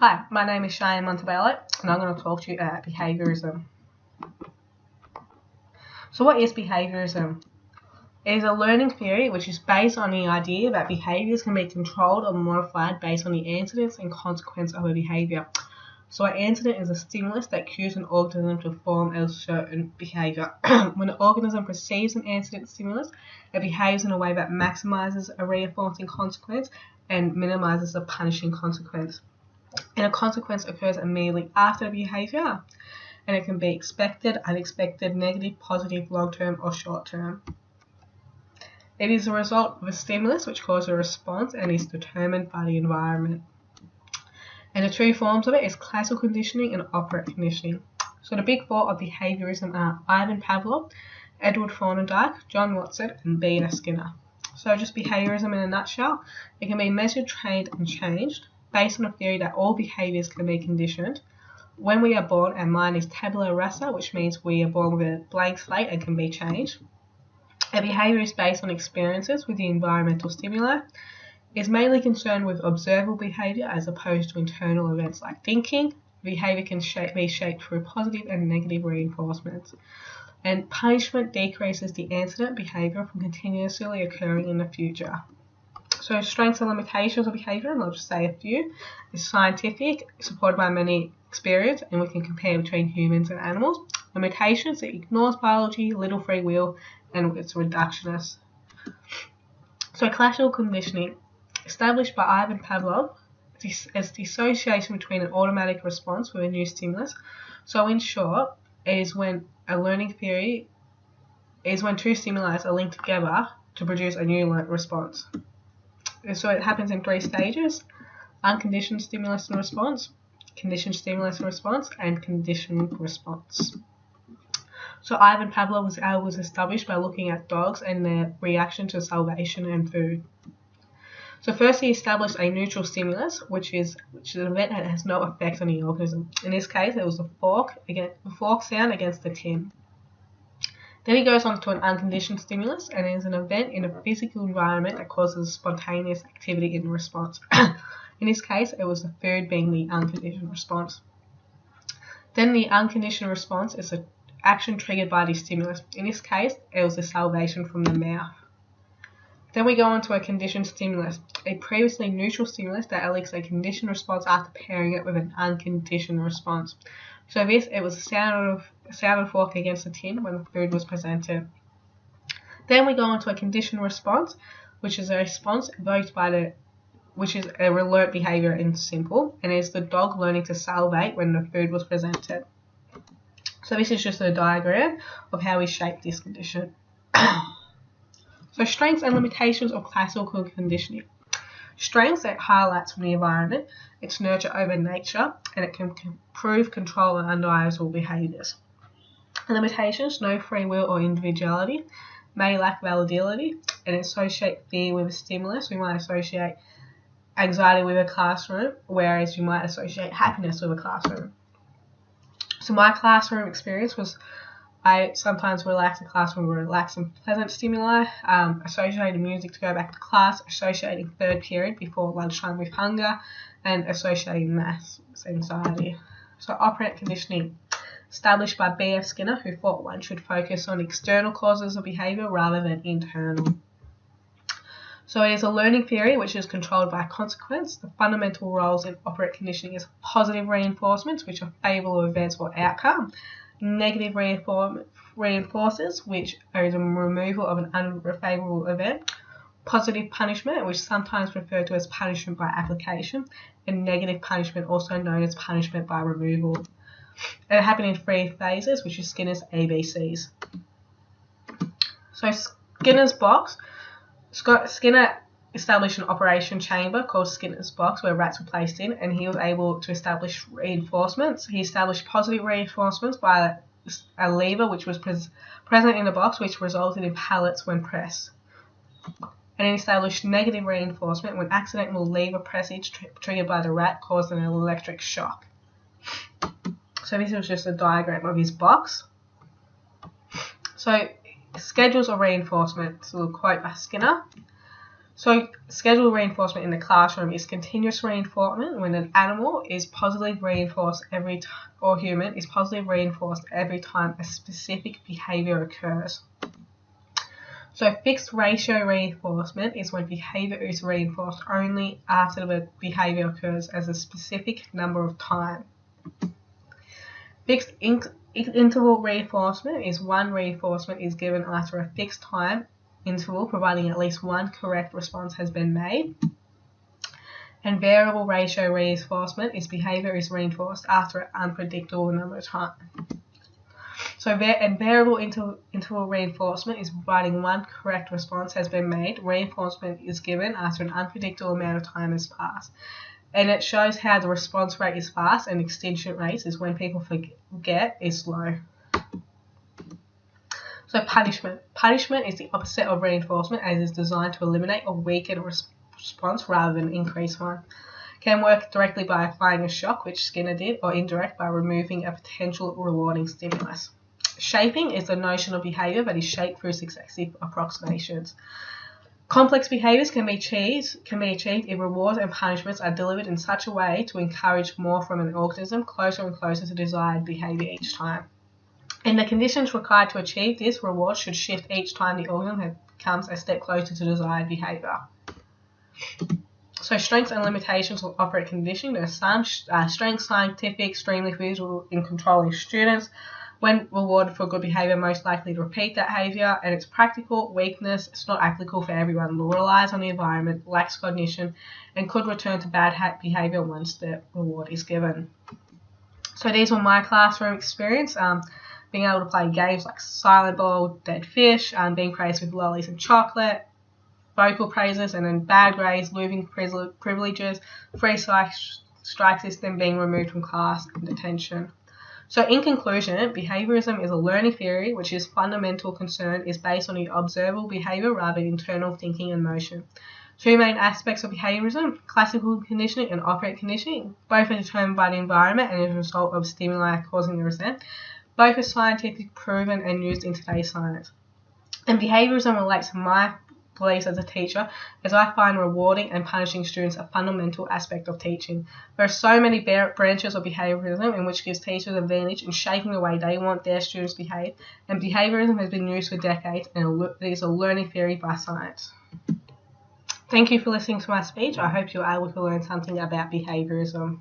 Hi, my name is Cheyenne Montebello and I'm going to talk to you about behaviourism. So what is behaviourism? It is a learning theory which is based on the idea that behaviours can be controlled or modified based on the antecedents and consequence of a behaviour. So an antecedent is a stimulus that cues an organism to form a certain behaviour. When the organism perceives an antecedent stimulus, it behaves in a way that maximises a reinforcing consequence and minimises a punishing consequence. And a consequence occurs immediately after the behaviour, and it can be expected, unexpected, negative, positive, long-term or short-term. It is a result of a stimulus which causes a response and is determined by the environment. And the two forms of it is classical conditioning and operant conditioning. So the big four of behaviourism are Ivan Pavlov, Edward Thorndike, John Watson and B.F. Skinner. So just behaviourism in a nutshell, it can be measured, trained and changed based on a theory that all behaviours can be conditioned. When we are born, our mind is tabula rasa, which means we are born with a blank slate and can be changed. Our behaviour is based on experiences with the environmental stimuli. It is mainly concerned with observable behaviour as opposed to internal events like thinking. Behaviour can be shaped through positive and negative reinforcements. And punishment decreases the antecedent behaviour from continuously occurring in the future. So strengths and limitations of behaviour, and I'll just say a few, is scientific, supported by many experience, and we can compare between humans and animals. Limitations, it ignores biology, little free will, and it's reductionist. So classical conditioning, established by Ivan Pavlov, is the association between an automatic response with a new stimulus. So in short, it is when a learning theory is when two stimuli are linked together to produce a new response. So it happens in three stages: unconditioned stimulus and response, conditioned stimulus and response, and conditioned response. So Ivan Pavlov was established by looking at dogs and their reaction to salvation and food. So first he established a neutral stimulus, which is an event that has no effect on the organism. In this case, it was the fork sound against the tin. Then he goes on to an unconditioned stimulus, and it is an event in a physical environment that causes spontaneous activity in the response. In this case, it was the food being the unconditioned response. Then the unconditioned response is an action triggered by the stimulus. In this case, it was the salvation from the mouth. Then we go on to a conditioned stimulus, a previously neutral stimulus that elicits a conditioned response after pairing it with an unconditioned response. So it was the sound of a fork against the tin when the food was presented. Then we go on to a conditioned response, which is a response evoked by which is a alert behaviour in simple, and is the dog learning to salivate when the food was presented. So this is just a diagram of how we shape this condition. So strengths and limitations of classical conditioning. Strengths, it highlights from the environment, it's nurture over nature, and it can improve control and undesirable behaviours. Limitations, no free will or individuality, may lack validity, and associate fear with a stimulus. We might associate anxiety with a classroom, whereas you might associate happiness with a classroom. So my classroom experience was I sometimes relax in classroom with relaxed and pleasant stimuli, associating music to go back to class, associating third period before lunchtime with hunger, and associating maths with anxiety. So operant conditioning, established by B.F. Skinner, who thought one should focus on external causes of behaviour rather than internal. So it is a learning theory which is controlled by consequence. The fundamental roles in operant conditioning is positive reinforcements, which are favourable events or outcome, negative reinforcers, which are the removal of an unfavourable event, positive punishment, which is sometimes referred to as punishment by application, and negative punishment, also known as punishment by removal. And it happened in three phases, which is Skinner's ABCs. So Skinner's box, Skinner established an operation chamber called Skinner's box where rats were placed in, and he was able to establish reinforcements. He established positive reinforcements by a lever which was present in the box, which resulted in pallets when pressed. And he established negative reinforcement when accidental lever pressage triggered by the rat caused an electric shock. So this was just a diagram of his box. So schedules of reinforcement, so a quote by Skinner. So scheduled reinforcement in the classroom is continuous reinforcement when an animal is positively reinforced or human is positively reinforced every time a specific behavior occurs. So fixed ratio reinforcement is when behavior is reinforced only after the behavior occurs as a specific number of times. Fixed interval reinforcement is one reinforcement is given after a fixed time interval, providing at least one correct response has been made. And variable ratio reinforcement is behavior is reinforced after an unpredictable number of times. So variable interval reinforcement is providing one correct response has been made. Reinforcement is given after an unpredictable amount of time has passed. And it shows how the response rate is fast and extinction rate is when people forget is slow. So punishment. Punishment is the opposite of reinforcement as it is designed to eliminate or weaken a response rather than increase one. Can work directly by applying a shock, which Skinner did, or indirect by removing a potential rewarding stimulus. Shaping is the notion of behavior that is shaped through successive approximations. Complex behaviors can be achieved if rewards and punishments are delivered in such a way to encourage more from an organism closer and closer to desired behavior each time. And the conditions required to achieve this reward should shift each time the organism comes a step closer to desired behavior. So strengths and limitations of operant conditioning. There are some strengths, scientific, extremely visual in controlling students. When rewarded for good behavior, most likely to repeat that behavior, and it's practical. Weakness, it's not applicable for everyone, relies on the environment, lacks cognition, and could return to bad behavior once the reward is given. So these were my classroom experience. Being able to play games like Silent Ball, Dead Fish, being praised with lollies and chocolate, vocal praises, and then bad grades, losing privileges, free strike system, being removed from class, and detention. So in conclusion, behaviourism is a learning theory which its fundamental concern is based on the observable behaviour rather than internal thinking and motion. Two main aspects of behaviourism, classical conditioning and operant conditioning, both are determined by the environment and as a result of stimuli causing the result. Both are scientifically proven and used in today's science. And behaviourism relates to my beliefs as a teacher, as I find rewarding and punishing students a fundamental aspect of teaching. There are so many branches of behaviourism in which gives teachers advantage in shaping the way they want their students to behave, and behaviourism has been used for decades and it is a learning theory by science. Thank you for listening to my speech. I hope you're able to learn something about behaviourism.